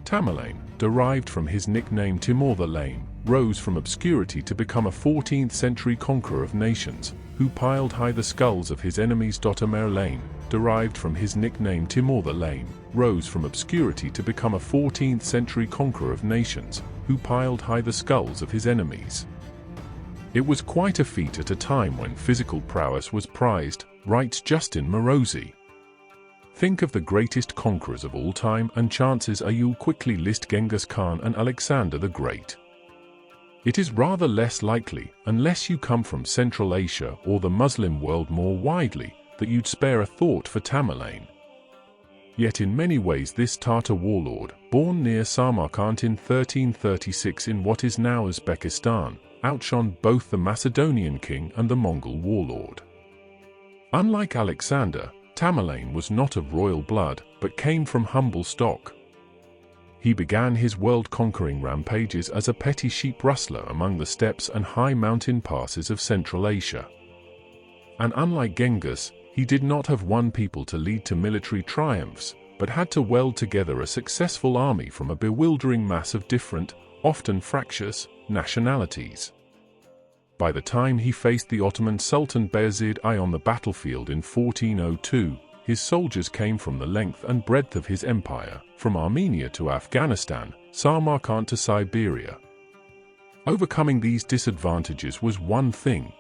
Tamerlane, derived from his nickname Timur the Lame, rose from obscurity to become a 14th-century conqueror of nations, who piled high the skulls of his enemies. Tamerlane, derived from his nickname Timur the Lame, rose from obscurity to become a 14th-century conqueror of nations, who piled high the skulls of his enemies. It was quite a feat at a time when physical prowess was prized, writes Justin Marozzi. Think of the greatest conquerors of all time and chances are you'll quickly list Genghis Khan and Alexander the Great. It is rather less likely, unless you come from Central Asia or the Muslim world more widely, that you'd spare a thought for Tamerlane. Yet in many ways this Tartar warlord, born near Samarkand in 1336 in what is now Uzbekistan, outshone both the Macedonian king and the Mongol warlord. Unlike Alexander, Tamerlane was not of royal blood, but came from humble stock. He began his world-conquering rampages as a petty sheep-rustler among the steppes and high mountain passes of Central Asia. And unlike Genghis, he did not have one people to lead to military triumphs, but had to weld together a successful army from a bewildering mass of different, often fractious, nationalities. By the time he faced the Ottoman Sultan Bayezid I on the battlefield in 1402, his soldiers came from the length and breadth of his empire, from Armenia to Afghanistan, Samarkand to Siberia. Overcoming these disadvantages was one thing.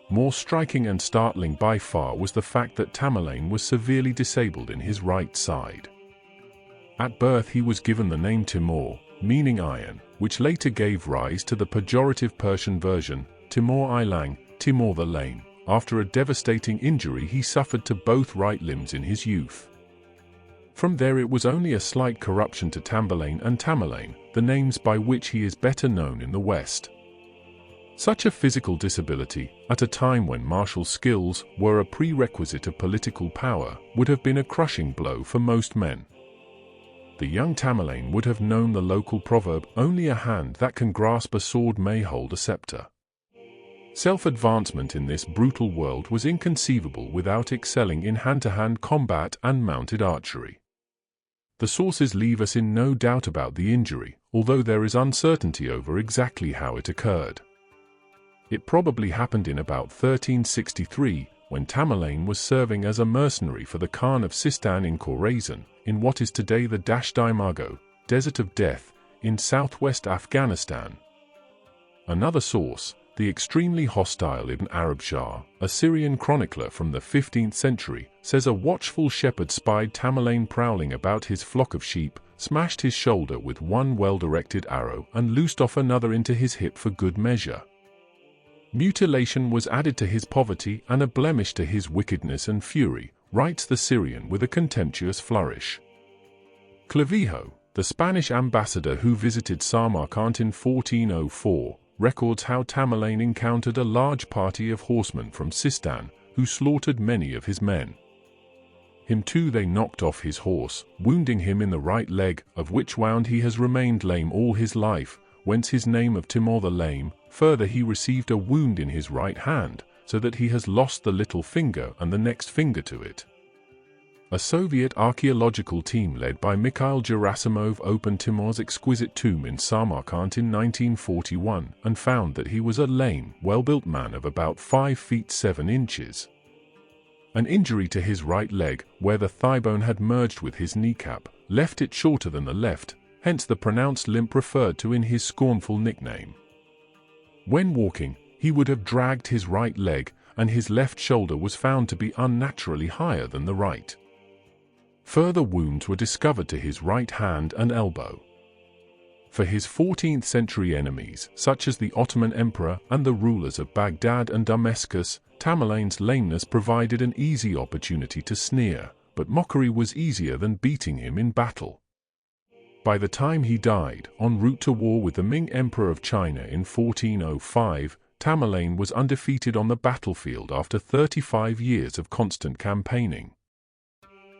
More striking and startling by far was the fact that Tamerlane was severely disabled in his right side. At birth he was given the name Timur, meaning iron, which later gave rise to the pejorative Persian version, Timur-i-Lang, Timur the Lame, after a devastating injury he suffered to both right limbs in his youth. From there it was only a slight corruption to Tamerlane and Tamerlane, the names by which he is better known in the West. Such a physical disability, at a time when martial skills were a prerequisite of political power, would have been a crushing blow for most men. The young Tamerlane would have known the local proverb, "Only a hand that can grasp a sword may hold a scepter." Self-advancement in this brutal world was inconceivable without excelling in hand-to-hand combat and mounted archery. The sources leave us in no doubt about the injury, although there is uncertainty over exactly how it occurred. It probably happened in about 1363, when Tamerlane was serving as a mercenary for the Khan of Sistan in Khorasan, in what is today the Dasht-i-Margo, Desert of Death, in southwest Afghanistan. Another source, the extremely hostile Ibn Arab Shah, a Syrian chronicler from the 15th century, says a watchful shepherd spied Tamerlane prowling about his flock of sheep, smashed his shoulder with one well-directed arrow and loosed off another into his hip for good measure. Mutilation was added to his poverty and a blemish to his wickedness and fury, writes the Syrian with a contemptuous flourish. Clavijo, the Spanish ambassador who visited Samarkand in 1404, records how Tamerlane encountered a large party of horsemen from Sistan, who slaughtered many of his men. Him too they knocked off his horse, wounding him in the right leg, of which wound he has remained lame all his life, whence his name of Timur the Lame. Further he received a wound in his right hand, so that he has lost the little finger and the next finger to it. A Soviet archaeological team led by Mikhail Gerasimov opened Timur's exquisite tomb in Samarkand in 1941 and found that he was a lame, well-built man of about 5 feet 7 inches. An injury to his right leg, where the thigh bone had merged with his kneecap, left it shorter than the left, hence the pronounced limp referred to in his scornful nickname. When walking, he would have dragged his right leg, and his left shoulder was found to be unnaturally higher than the right. Further wounds were discovered to his right hand and elbow. For his 14th century enemies, such as the Ottoman Emperor and the rulers of Baghdad and Damascus, Tamerlane's lameness provided an easy opportunity to sneer, but mockery was easier than beating him in battle. By the time he died, en route to war with the Ming Emperor of China in 1405, Tamerlane was undefeated on the battlefield after 35 years of constant campaigning.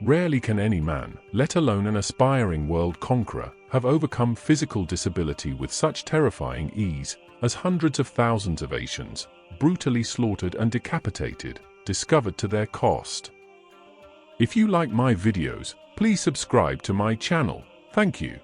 Rarely can any man, let alone an aspiring world conqueror, have overcome physical disability with such terrifying ease, as hundreds of thousands of Asians, brutally slaughtered and decapitated, discovered to their cost. If you like my videos, please subscribe to my channel. Thank you.